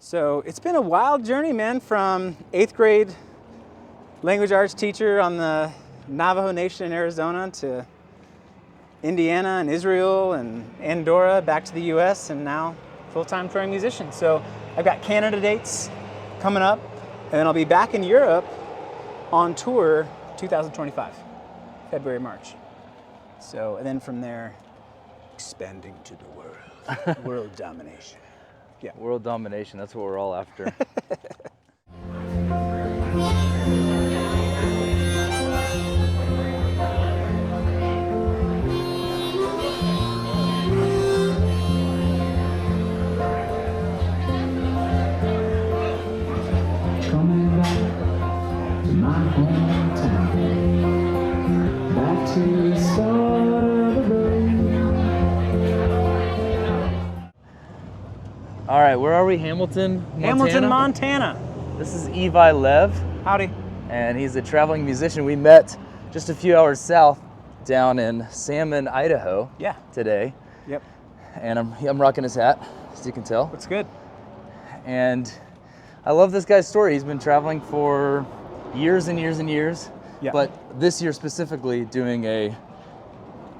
So it's been a wild journey, man, from 8th grade language arts teacher on the Navajo Nation in Arizona to Indiana and Israel and Andorra, back to the US, and now full-time touring musician. So I've got Canada dates coming up, and then I'll be back in Europe on tour 2025, February, March. So, and then from there, expanding to the world, world domination. Yeah. World domination, that's what we're all after. Coming back to my hometown, back to the start of the road. All right, where are we? Hamilton, Montana? Hamilton, Montana. This is Eli Lev, Howdy. and he's a traveling musician. We met just a few hours south down in Salmon, Idaho. Yeah. Today, Yep. and I'm rocking his hat, as you can tell. What's good? And I love this guy's story. He's been traveling for years and years and years. Yeah. But this year specifically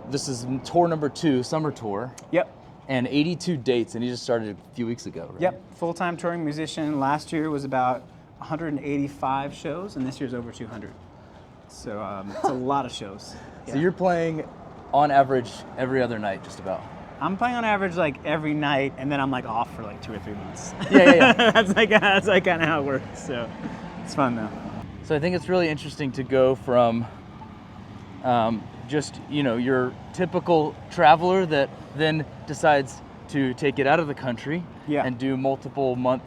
this is tour number 2, summer tour, Yep. and 82 dates, and he just started a few weeks ago, right? Yep. Full-time touring musician. Last year was about 185 shows, and this year's over 200. So it's a lot of shows. So you're playing on average every other night, just about. I'm playing on average like every night, and then I'm like off for like 2 or 3 months. Yeah. that's like kind of how it works. So it's fun though. So I think it's really interesting to go from just, your typical traveler that then decides to take it out of the country and do multiple month,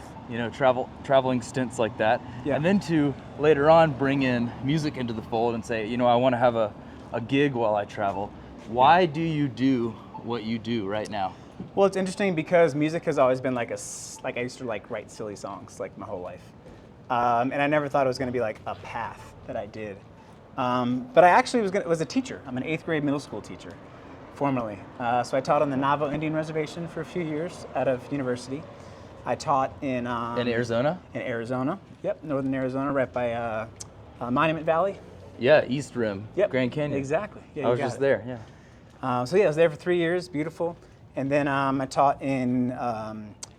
traveling stints like that. Yeah. And then to later on bring in music into the fold and say, I want to have a gig while I travel. Why do you do what you do right now? Well, it's interesting because music has always been like I used to write silly songs like my whole life. And I never thought it was going to be like a path that I did. But I actually was a teacher. I'm an 8th grade middle school teacher, formerly. So I taught on the Navajo Indian reservation for a few years out of university. I taught in Arizona? In Arizona, yep, northern Arizona, right by Monument Valley. Yeah, East Rim, Yep, Grand Canyon. Exactly. Yeah, I was just there, yeah. I was there for 3 years, beautiful. And then I taught in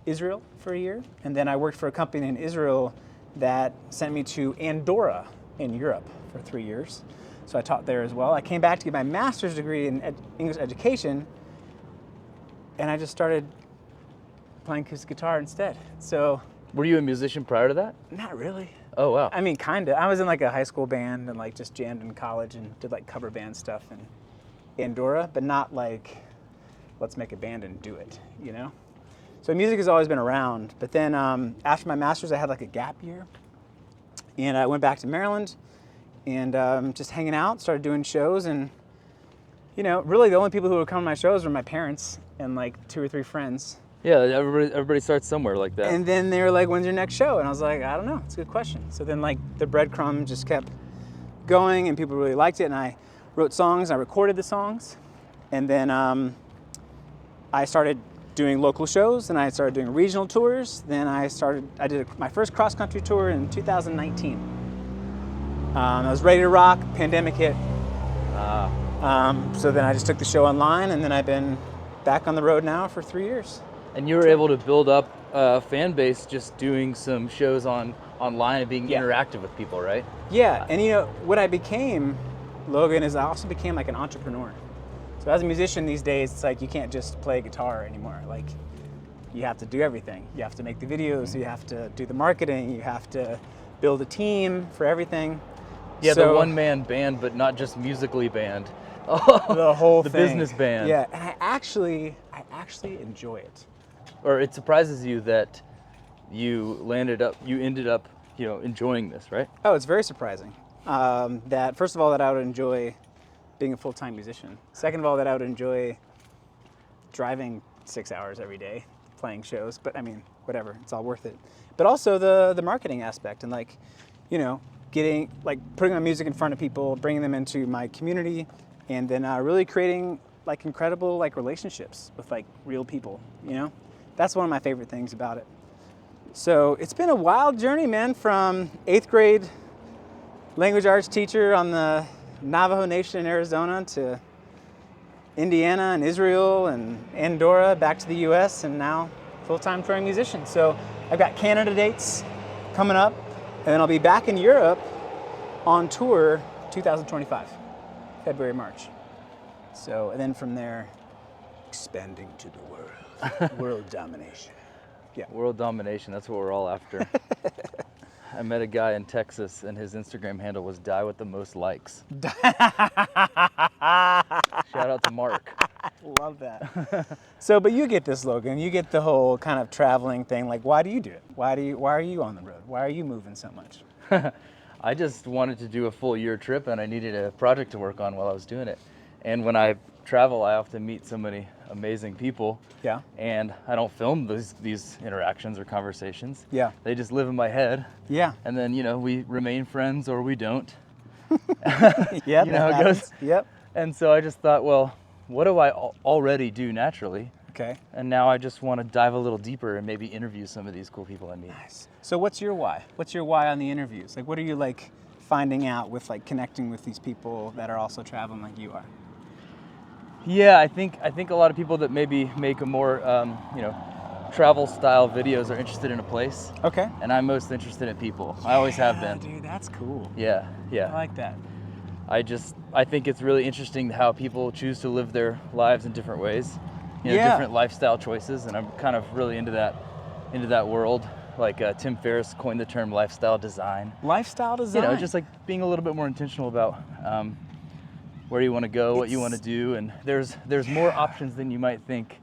Israel for a year. And then I worked for a company in Israel that sent me to Andorra in Europe for 3 years. So I taught there as well. I came back to get my master's degree in English education, and I just started playing acoustic guitar instead. So. Were you a musician prior to that? Not really. Oh, wow. I mean, kind of. I was in like a high school band and like just jammed in college and did like cover band stuff in Andorra, but not like, let's make a band and do it, So music has always been around. But then after my master's, I had like a gap year. And I went back to Maryland and just hanging out, started doing shows. And, really the only people who would come to my shows were my parents and like 2 or 3 friends. Yeah, everybody starts somewhere like that. And then they were like, when's your next show? And I was like, I don't know, it's a good question. So then like the breadcrumb just kept going and people really liked it. And I wrote songs, I recorded the songs. And then I started doing local shows, and I started doing regional tours. Then I did my first cross-country tour in 2019. I was ready to rock, pandemic hit. So then I just took the show online, and then I've been back on the road now for 3 years. And you were able to build up a fan base just doing some shows online and being interactive with people, right? Yeah, and what I became, Logan, is I also became like an entrepreneur. So as a musician these days, it's like you can't just play guitar anymore. Like you have to do everything. You have to make the videos, you have to do the marketing, you have to build a team for everything. Yeah, so, the one-man band, but not just musically band. The whole the thing. business band. Yeah, and I actually enjoy it. Or it surprises you that you ended up, enjoying this, right? Oh, it's very surprising. That first of all, that I would enjoy being a full-time musician. Second of all, that I would enjoy driving 6 hours every day, playing shows. But I mean, whatever, it's all worth it. But also the marketing aspect and getting putting my music in front of people, bringing them into my community, and then really creating incredible relationships with real people. That's one of my favorite things about it. So it's been a wild journey, man, from 8th grade language arts teacher on the Navajo Nation in Arizona to Indiana and Israel and Andorra, back to the US, and now full-time touring musician. So I've got Canada dates coming up, and then I'll be back in Europe on tour 2025, February, March. So, and then from there, expanding to the world, world domination. Yeah. World domination, that's what we're all after. I met a guy in Texas and his Instagram handle was die with the most likes. Shout out to Mark. Love that. So, but you get this, Logan, you get the whole kind of traveling thing. Like, why do you do it? Why are you on the road? Why are you moving so much? I just wanted to do a full year trip and I needed a project to work on while I was doing it. And when I travel, I often meet so many amazing people. Yeah. And I don't film these interactions or conversations. Yeah. They just live in my head. Yeah. And then, we remain friends or we don't. Yeah. You know how it goes. Yep. And so I just thought, well, what do I already do naturally? Okay. And now I just want to dive a little deeper and maybe interview some of these cool people I meet. Nice. So what's your why? What's your why on the interviews? Like, what are you like finding out with like connecting with these people that are also traveling like you are? Yeah, I think a lot of people that maybe make a more, travel style videos are interested in a place. Okay. And I'm most interested in people. I always have been. Dude, that's cool. Yeah. I like that. I think it's really interesting how people choose to live their lives in different ways, Yeah. different lifestyle choices, and I'm kind of really into that world. Like Tim Ferriss coined the term lifestyle design. Lifestyle design. Just like being a little bit more intentional about where you want to go, what you want to do, and there's more options than you might think.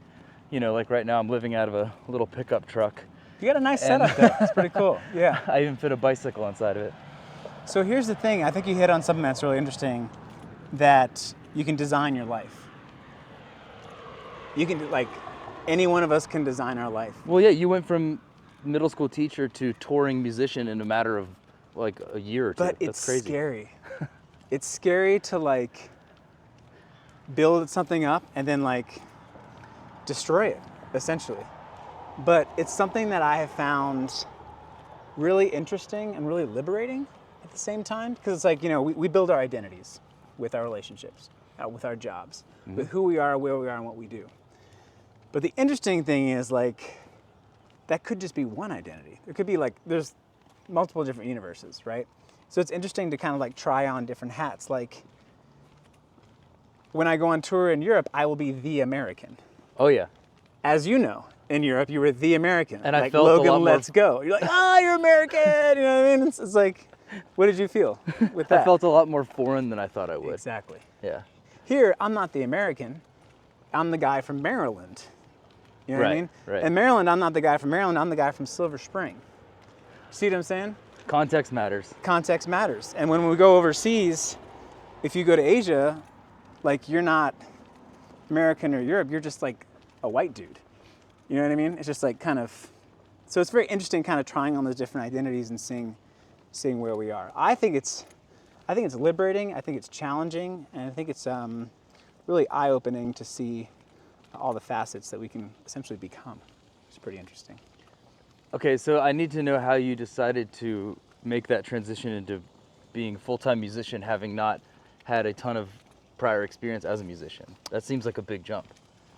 Like right now I'm living out of a little pickup truck. You got a nice setup though. It's pretty cool. Yeah. I even fit a bicycle inside of it. So here's the thing. I think you hit on something that's really interesting, that you can design your life. You can, like, any one of us can design our life. Well, yeah, you went from middle school teacher to touring musician in a matter of like a year or two. But That's it's crazy. scary. It's scary to like build something up and then like destroy it, essentially. But it's something that I have found really interesting and really liberating at the same time, because it's like, we build our identities with our relationships, with our jobs, with who we are, where we are, and what we do. But the interesting thing is, like, that could just be one identity. There could be like, there's multiple different universes, right? So it's interesting to kind of like try on different hats. Like, when I go on tour in Europe, I will be the American. Oh yeah. As you know, in Europe, you were the American. And I like, felt a Logan, lot more- let's go. You're like, you're American. You know what I mean? It's like, what did you feel with that? I felt a lot more foreign than I thought I would. Exactly. Yeah. Here, I'm not the American. I'm the guy from Maryland. You know what I Right, mean? right. In Maryland, I'm not the guy from Maryland. I'm the guy from Silver Spring. See what I'm saying? Context matters. Context matters. And when we go overseas, if you go to Asia, like, you're not American or Europe. You're just like a white dude. You know what I mean? It's just like kind of, so it's very interesting kind of trying on those different identities and seeing where we are. I think it's liberating. I think it's challenging, and I think it's really eye-opening to see all the facets that we can essentially become. It's pretty interesting. Okay, so I need to know how you decided to make that transition into being a full-time musician, having not had a ton of prior experience as a musician. That seems like a big jump.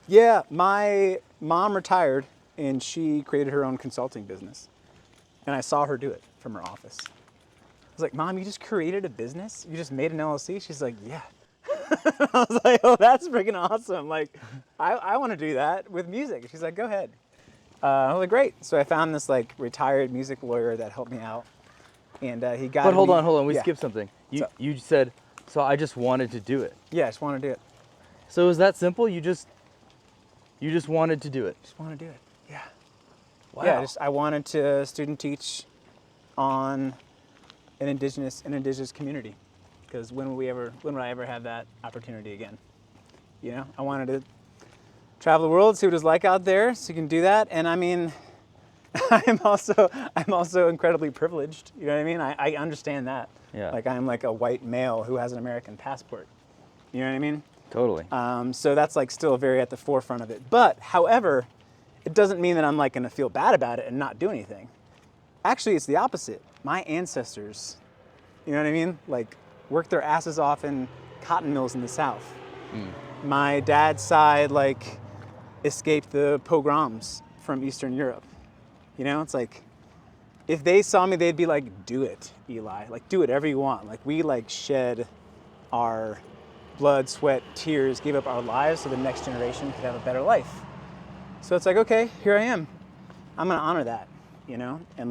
Yeah, my mom retired and she created her own consulting business. And I saw her do it from her office. I was like, Mom, you just created a business? You just made an LLC? She's like, yeah. I was like, oh, that's freaking awesome. Like, I want to do that with music. She's like, go ahead. I was like, great. So I found this like retired music lawyer that helped me out. And he got But hold on. We Yeah. skipped something. So- You said, so I just wanted to do it. Yeah, I just want to do it. So is that simple? You just wanted to do it. Just want to do it. Yeah. Wow. Yeah, I wanted to student teach on an indigenous community, because when would I ever have that opportunity again? I wanted to travel the world, see what it's like out there, so you can do that. And I mean, I'm also incredibly privileged. You know what I mean? I understand that. Yeah. Like, I'm like a white male who has an American passport. You know what I mean? Totally. So that's like still very at the forefront of it. But however, it doesn't mean that I'm like going to feel bad about it and not do anything. Actually, it's the opposite. My ancestors, you know what I mean? Like, worked their asses off in cotton mills in the South. My dad's side, like, escaped the pogroms from Eastern Europe. You know, it's like, if they saw me, they'd be like, do it, Eli. Like, do whatever you want. Like, we, like, shed our blood, sweat, tears, gave up our lives so the next generation could have a better life. So it's like, okay, here I am. I'm gonna honor that, you know, and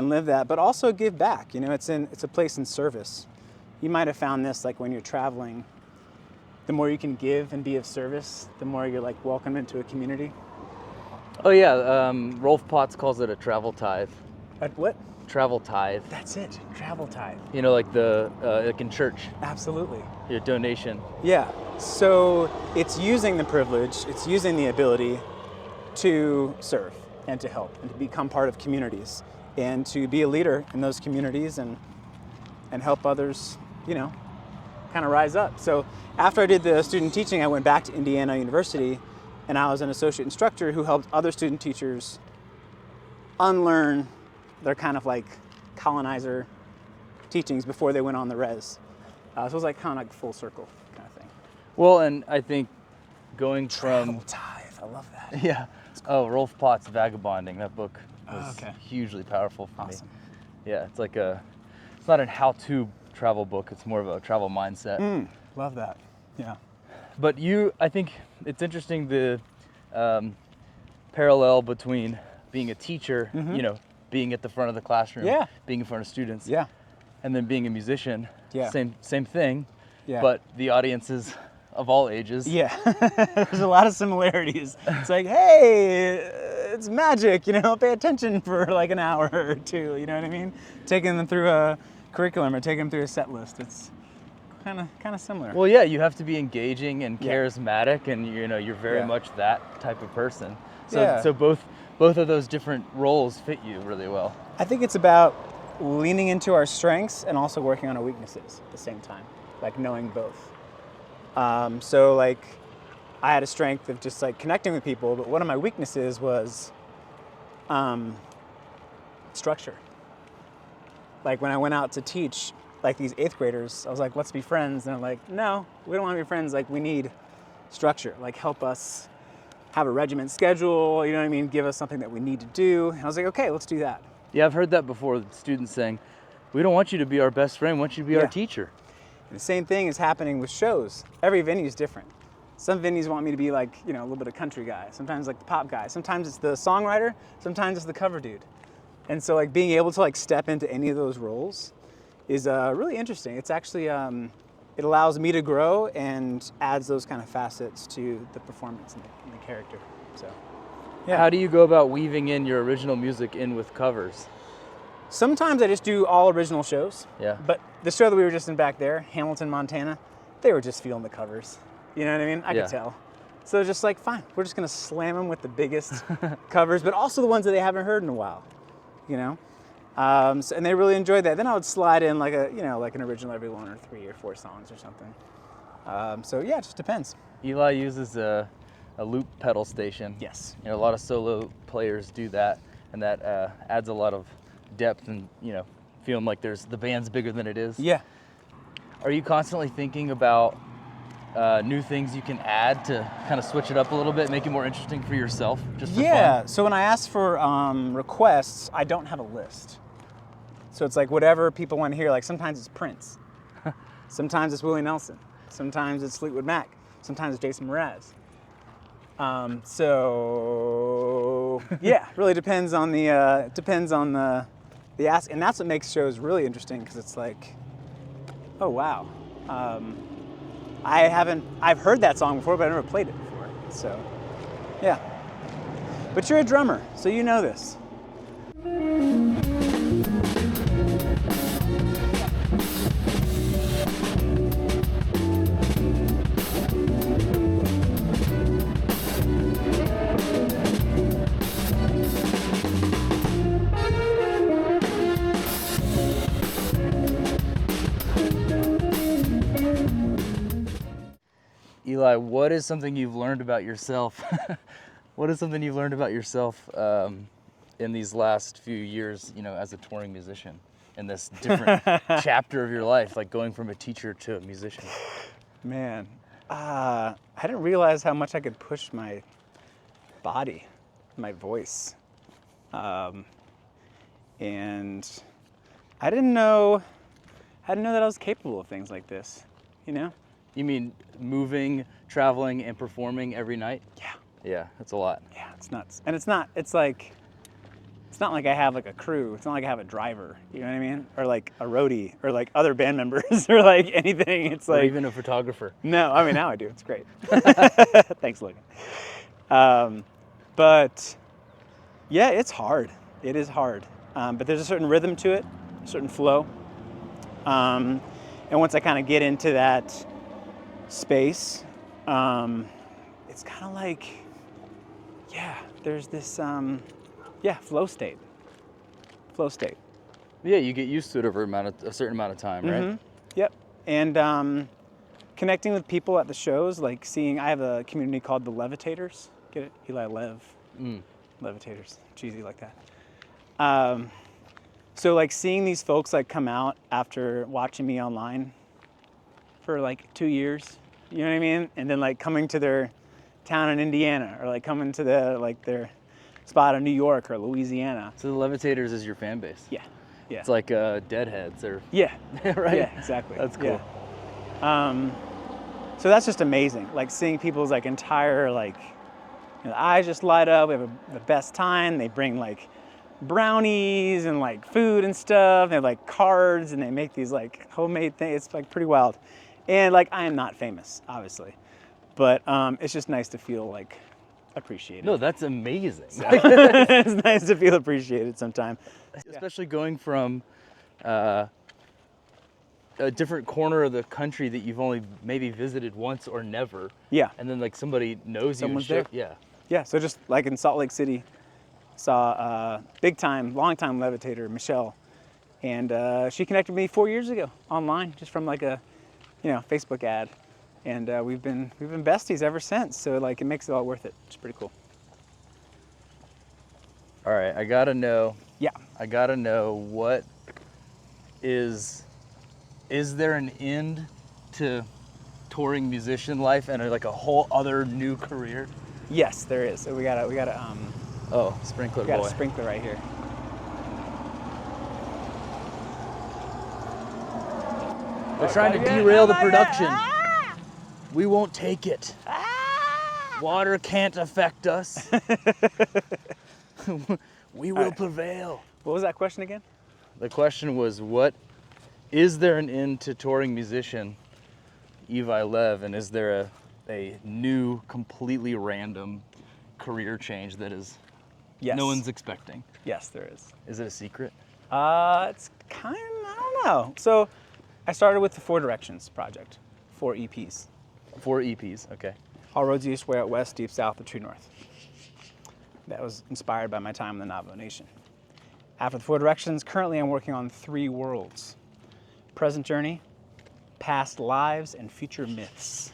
live that, but also give back. You know, it's a place in service. You might have found this, like, when you're traveling, the more you can give and be of service, the more you're, like, welcome into a community. Oh yeah, Rolf Potts calls it a travel tithe. At what? Travel tithe. That's it, travel tithe. You know, like like in church, Absolutely. your donation. Yeah, so it's using the privilege, it's using the ability to serve and to help and to become part of communities and to be a leader in those communities and help others, you know, kind of rise up. So after I did the student teaching, I went back to Indiana University and I was an associate instructor who helped other student teachers unlearn their kind of like colonizer teachings before they went on the res. So it was like kind of like full circle kind of thing. Well, and I think going Travel from tithe, I love that. yeah, oh, Rolf Potts' Vagabonding. That book was okay. hugely powerful for Awesome. me. Yeah, it's like it's not a how-to travel book. It's more of a travel mindset. Love that. Yeah. But I think it's interesting the parallel between being a teacher, you know, being at the front of the classroom, Yeah. being in front of students, Yeah. and then being a musician. Yeah. Same thing. Yeah. But the audiences of all ages. Yeah. There's a lot of similarities. It's like, hey, it's magic, you know, pay attention for like an hour or two, you know what I mean? Taking them through a curriculum or taking them through a set list. It's kind of similar. Well, yeah, you have to be engaging and Yeah. charismatic, and you know you're very Yeah. much that type of person. So, Yeah. so both of those different roles fit you really well. I think it's about leaning into our strengths and also working on our weaknesses at the same time, like knowing both. So like I had a strength of just like connecting with people, but one of my weaknesses was structure. Like when I went out to teach like these 8th graders, I was like, let's be friends. And they're like, no, we don't want to be friends. Like we need structure, like help us have a regiment schedule, you know what I mean? Give us something that we need to do. And I was like, okay, let's do that. Yeah, I've heard that before. With students saying, "We don't want you to be our best friend. We want you to be Yeah. our teacher." And the same thing is happening with shows. Every venue is different. Some venues want me to be like, you know, a little bit of country guy. Sometimes like the pop guy. Sometimes it's the songwriter. Sometimes it's the cover dude. And so like being able to like step into any of those roles is really interesting. It's actually, it allows me to grow and adds those kind of facets to the performance and the character. So, yeah. How do you go about weaving in your original music in with covers? Sometimes I just do all original shows. Yeah. But the show that we were just in back there, Hamilton, Montana, they were just feeling the covers. You know what I mean? I Yeah. could tell. So just like, fine, we're just gonna slam them with the biggest covers, but also the ones that they haven't heard in a while. You know? And they really enjoyed that. Then I would slide in like like an original every 1 or 3 or 4 songs or something. So yeah, it just depends. Eli uses a loop pedal station. Yes. You know, a lot of solo players do that, and that adds a lot of depth and, you know, feeling like the band's bigger than it is. Yeah. Are you constantly thinking about new things you can add to kind of switch it up a little bit, make it more interesting for yourself? Just for Yeah. fun? So when I ask for requests, I don't have a list. So it's like whatever people want to hear. Like sometimes it's Prince, sometimes it's Willie Nelson, sometimes it's Fleetwood Mac, sometimes it's Jason Mraz. So yeah, really depends on the ask, and that's what makes shows really interesting because it's like, oh wow, I've heard that song before, but I've never played it before. So yeah, but you're a drummer, so you know this. Eli, what is something you've learned about yourself? What is something you've learned about yourself in these last few years, you know, as a touring musician, in this different chapter of your life, like going from a teacher to a musician? Man, I didn't realize how much I could push my body, my voice. And I didn't know that I was capable of things like this, you know? You mean moving, traveling, and performing every night? Yeah. Yeah, that's a lot. Yeah, it's nuts. And it's not like I have like a crew. It's not like I have a driver, you know what I mean? Or like a roadie, or like other band members, or like anything. It's Or like, even a photographer. no, I mean, now I do. It's great. Thanks, Logan. But yeah, it's hard. It is hard. But there's a certain rhythm to it, a certain flow. And once I kind of get into that space, it's kind of like, yeah, there's this, flow state. Flow state. Yeah, you get used to it over a certain amount of time, right? Mm-hmm. Yep. And connecting with people at the shows, like I have a community called the Levitators. Get it? Eli Lev. Levitators. Cheesy like that. So like seeing these folks like come out after watching me online for like 2 years, you know what I mean? And then like coming to their town in Indiana, or like coming to their spot in New York or Louisiana. So the Levitators is your fan base. Yeah. Yeah. It's like Deadheads or Yeah. right? Yeah, exactly. That's cool. Yeah. So that's just amazing. Like seeing people's like entire like, you know, eyes just light up. We have the best time. They bring like brownies and like food and stuff. They have like cards, and they make these like homemade things. It's like pretty wild. And like I am not famous, obviously, but it's just nice to feel like appreciated. No, that's amazing. It's nice to feel appreciated sometime. Especially going from a different corner of the country that you've only maybe visited once or never. Yeah. And then like somebody knows Someone's you. there. Yeah. Yeah. So just like in Salt Lake City, saw big time, long time Levitator, Michelle, and she connected with me 4 years ago online, just from like a, you know, Facebook ad, and we've been besties ever since. So like it makes it all worth it. It's pretty cool. All right, I gotta know. Yeah. I gotta know what is there an end to touring musician life and like a whole other new career? Yes, there is. So we got a Oh, sprinkler we got boy. a sprinkler right here. They're trying to derail the production. We won't take it. Water can't affect us. We will prevail. What was that question again? The question was, is there an end to touring musician Eli Lev, and is there a new, completely random career change that is Yes. no one's expecting? Yes, there is. Is it a secret? It's kind of, I don't know. So I started with the 4 Directions project, 4 EPs. 4 EPs, okay. All roads east, way out west, deep south, the true north. That was inspired by my time in the Navajo Nation. After the 4 Directions, currently I'm working on 3 worlds. Present journey, past lives, and future myths.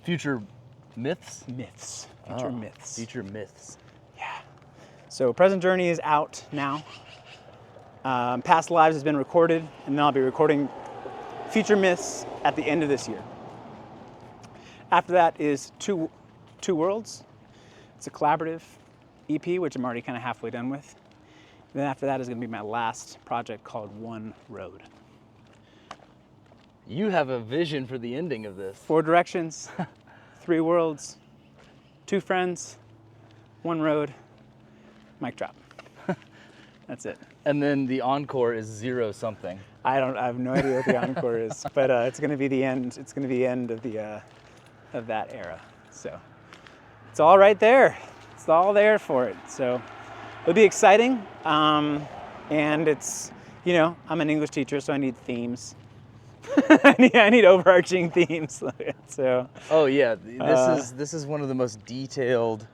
Future myths? Myths. Future Oh, myths. Future myths. Yeah. So present journey is out now. Past lives has been recorded, and then I'll be recording future myths at the end of this year. After that is two worlds. It's a collaborative EP, which I'm already kind of halfway done with. Then after that is going to be my last project called One Road. You have a vision for the ending of this. 4 Directions, 3 worlds, 2 friends, 1 road, mic drop. That's it. And then the encore is 0 something. I have no idea what the encore is, but it's going to be the end. It's going to be the end of of that era. So it's all right there. It's all there for it. So it'll be exciting. And it's, you know, I'm an English teacher, so I need themes. I need overarching themes. So. Oh yeah, this is one of the most detailed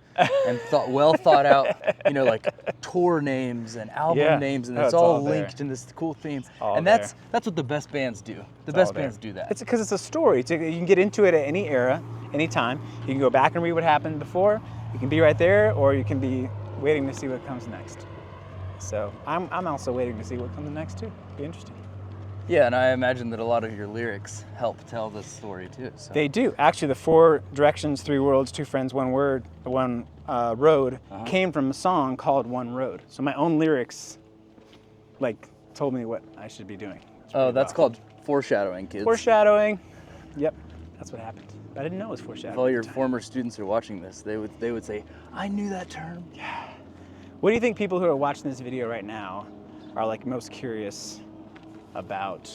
and well thought out, you know, like tour names and album names, and it's all linked in this cool theme. And that's what the best bands do. The best bands do that. It's because it's a story. You can get into it at any era, any time. You can go back and read what happened before. You can be right there, or you can be waiting to see what comes next. So I'm also waiting to see what comes next too. Be interesting. Yeah, and I imagine that a lot of your lyrics help tell this story too. So. They do. Actually, the 4 directions, 3 worlds, 2 friends, 1 word, 1 road came from a song called One Road. So my own lyrics, like, told me what I should be doing. Oh, that's called foreshadowing, kids. Foreshadowing. Yep, that's what happened. I didn't know it was foreshadowing. If all your at the time. former students are watching this, they would say, "I knew that term." Yeah. What do you think people who are watching this video right now are like most curious about,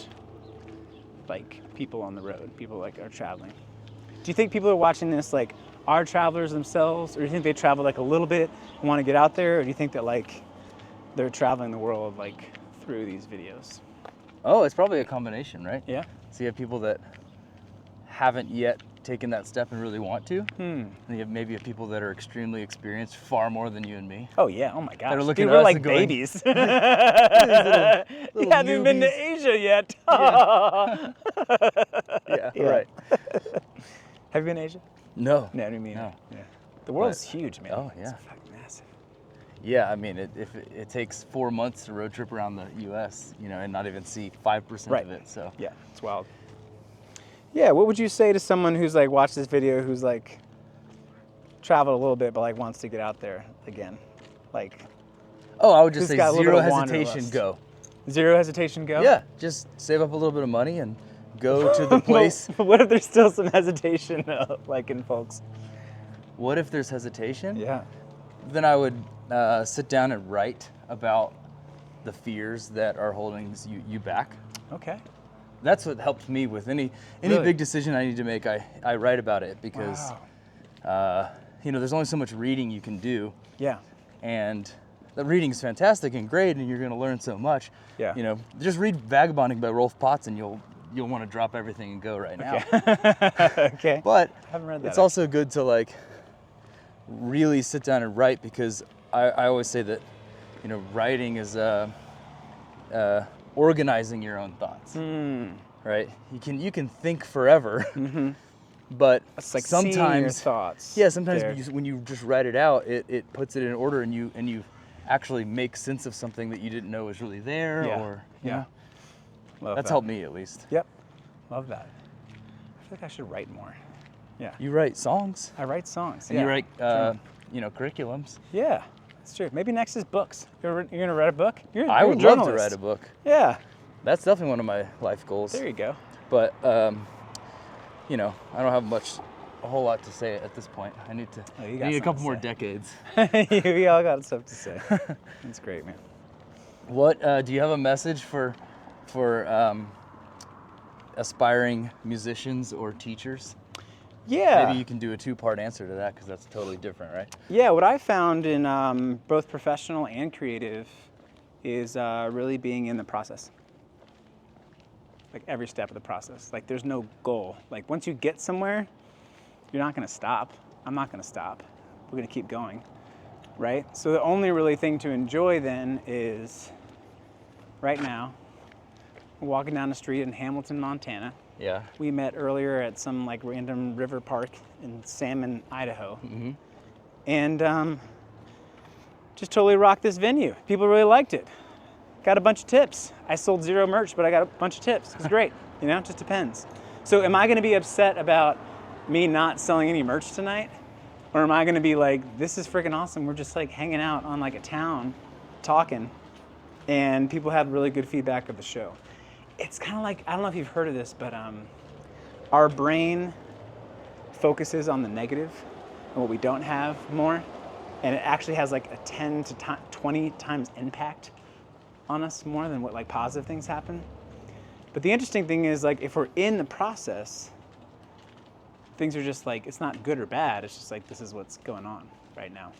like, people on the road, people like are traveling? Do you think people who are watching this like are travelers themselves, or do you think they travel like a little bit and want to get out there, or do you think that like they're traveling the world like through these videos? Oh, it's probably a combination, right? Yeah. So you have people that haven't yet taken that step and really want to. And you have maybe people that are extremely experienced, far more than you and me. Oh yeah. Oh my gosh. are looking Dude, at we're us like and going, babies. little You haven't been to newbies. Asia yet. Yeah, Yeah. right. Have you been to Asia? No. No, I didn't mean No. Yeah. The world's huge, man. Oh, yeah. It's fucking massive. Yeah, I mean, if it takes 4 months to road trip around the U.S., and not even see 5% Right. of it. So Yeah, it's wild. Yeah, what would you say to someone who's like watched this video, who's like traveled a little bit, but like wants to get out there again? Like, oh, I would just Who's say got a little zero bit of hesitation, wanderlust? go. zero hesitation, go? Yeah, just save up a little bit of money and go to the place. What if there's still some hesitation, like in folks? What if there's hesitation? Yeah. Then I would sit down and write about the fears that are holding you back. Okay. That's what helped me with any Really? big decision I need to make. I write about it because there's only so much reading you can do, Yeah. and the reading's fantastic and great, and you're going to learn so much. Yeah. Just read Vagabonding by Rolf Potts, and you'll want to drop everything and go right now. Okay. But I haven't read that. it's also good to like really sit down and write, because I always say that writing is organizing your own thoughts. Right? You can think forever, but It's like seeing your sometimes thoughts. sometimes there. when you just write it out, it puts it in order, and you actually make sense of something that you didn't know was really there. Yeah. Or Yeah. Love that's that. helped me at least. Yep. Love that. I feel like I should write more. Yeah. You write songs, I write songs. and yeah. you write curriculums. Yeah, that's true. Maybe next is books. You're gonna write a book? I would love to write a book. Yeah. That's definitely one of my life goals. There you go. But I don't have a whole lot to say at this point. I need to. Oh, I you got need a something couple to more say. decades. We all got stuff to say. That's great, man. What do you have a message for aspiring musicians or teachers? Yeah. Maybe you can do a 2-part answer to that, because that's totally different, right? Yeah, what I found in both professional and creative is really being in the process. Like every step of the process. Like there's no goal. Like once you get somewhere, you're not gonna stop. I'm not gonna stop. We're gonna keep going, right? So the only really thing to enjoy then is right now, we're walking down the street in Hamilton, Montana. Yeah. We met earlier at some like random river park in Salmon, Idaho. And just totally rocked this venue. People really liked it. Got a bunch of tips. I sold 0 merch, but I got a bunch of tips. It's great. It just depends. So am I gonna be upset about me not selling any merch tonight? Or am I gonna be like, this is freaking awesome. We're just like hanging out on like a town, talking, and people have really good feedback of the show. It's kind of like, I don't know if you've heard of this, but our brain focuses on the negative and what we don't have more, and it actually has like a 10 to 20 times impact on us more than what like positive things happen. But the interesting thing is, like, if we're in the process, things are just like, it's not good or bad, it's just like, this is what's going on right now.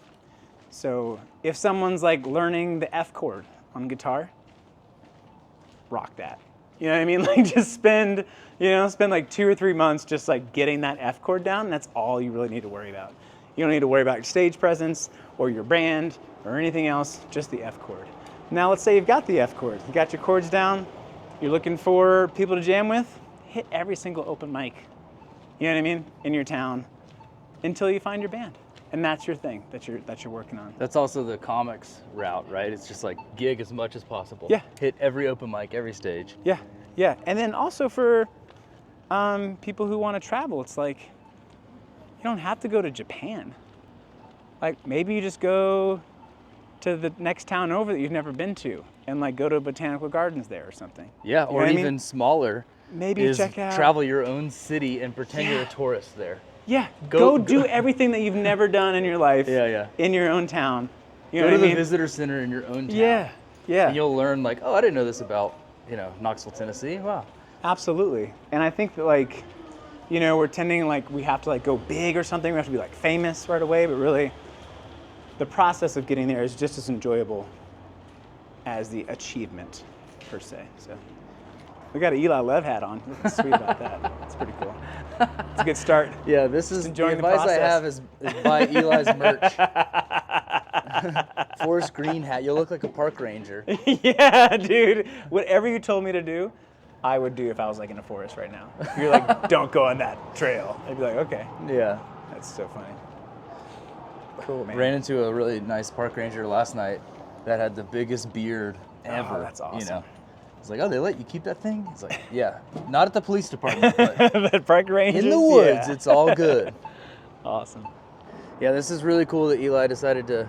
So if someone's like learning the F chord on guitar, rock that. You know what I mean? Like just spend like 2 or 3 months just like getting that F chord down. That's all you really need to worry about. You don't need to worry about your stage presence or your band or anything else, just the F chord. Now let's say you've got the F chord. You got your chords down, you're looking for people to jam with, hit every single open mic, you know what I mean, in your town until you find your band. and that's your thing that you're working on. That's also the comics route, right? It's just like gig as much as possible. Yeah. Hit every open mic, every stage. Yeah, yeah. And then also for people who want to travel, it's like you don't have to go to Japan. Like maybe you just go to the next town over that you've never been to, and like go to botanical gardens there or something. Yeah, You know or what I even mean? smaller. Maybe is check out. travel your own city and pretend you're a Yeah. tourist there. Yeah, Go- go do everything that you've never done in your life. Yeah, yeah. In your own town. You know Go to what I the mean? visitor center in your own town. Yeah, yeah. And you'll learn like, oh, I didn't know this about, Knoxville, Tennessee. Wow. Absolutely. And I think that like, we're tending like we have to like go big or something. We have to be like famous right away, but really the process of getting there is just as enjoyable as the achievement per se. So we got an Eli Lev hat on. What's sweet about that? It's pretty cool. It's a good start. Yeah, this is the enjoying the advice I process. have is buy Eli's merch. Forest green hat. You'll look like a park ranger. Yeah, dude. Whatever you told me to do, I would do if I was like in a forest right now. If you're like, don't go on that trail, I'd be like, okay. Yeah. That's so funny. Cool, man. Ran into a really nice park ranger last night that had the biggest beard ever. Oh, that's awesome. I was like, oh, they let you keep that thing? He's like, yeah. Not at the police department, but The park rangers? in the woods, Yeah. it's all good. Awesome. Yeah, this is really cool that Eli decided to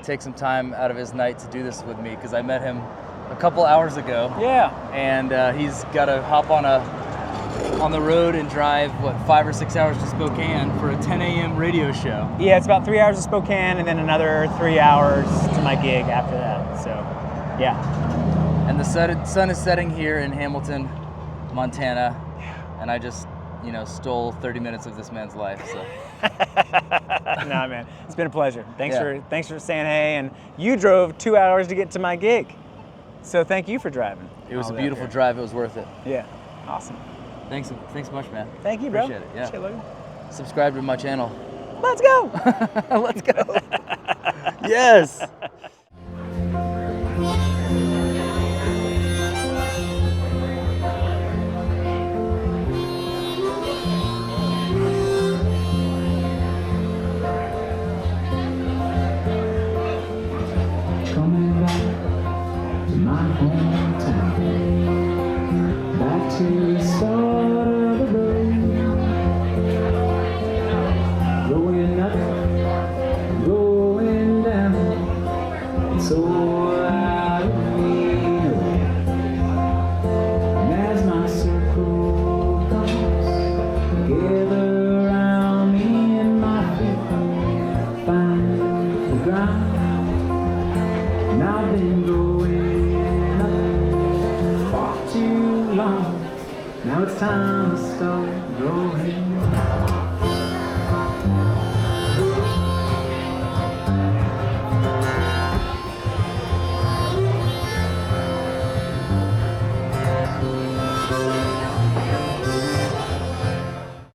take some time out of his night to do this with me, because I met him a couple hours ago. Yeah. And he's got to hop on the road and drive 5 or 6 hours to Spokane for a 10 a.m. radio show. Yeah, it's about 3 hours to Spokane and then another 3 hours to my gig after that. So, yeah. And the sun is setting here in Hamilton, Montana, and I just, stole 30 minutes of this man's life. So Nah, man, it's been a pleasure. Thanks Yeah. for saying hey. And you drove 2 hours to get to my gig, so thank you for driving. it was all a that beautiful here. drive. It was worth it. Yeah, awesome. Thanks much, man. Thank you, bro. Appreciate it. Yeah. Shit, Logan. Subscribe to my channel. Let's go. Let's go. Yes. Coming back to my hometown, back to the start of the road. Going up, going down, it's all out of me. And as my circle comes together around me and my feet find the ground. And I've been going up far too long. Now it's time to start going.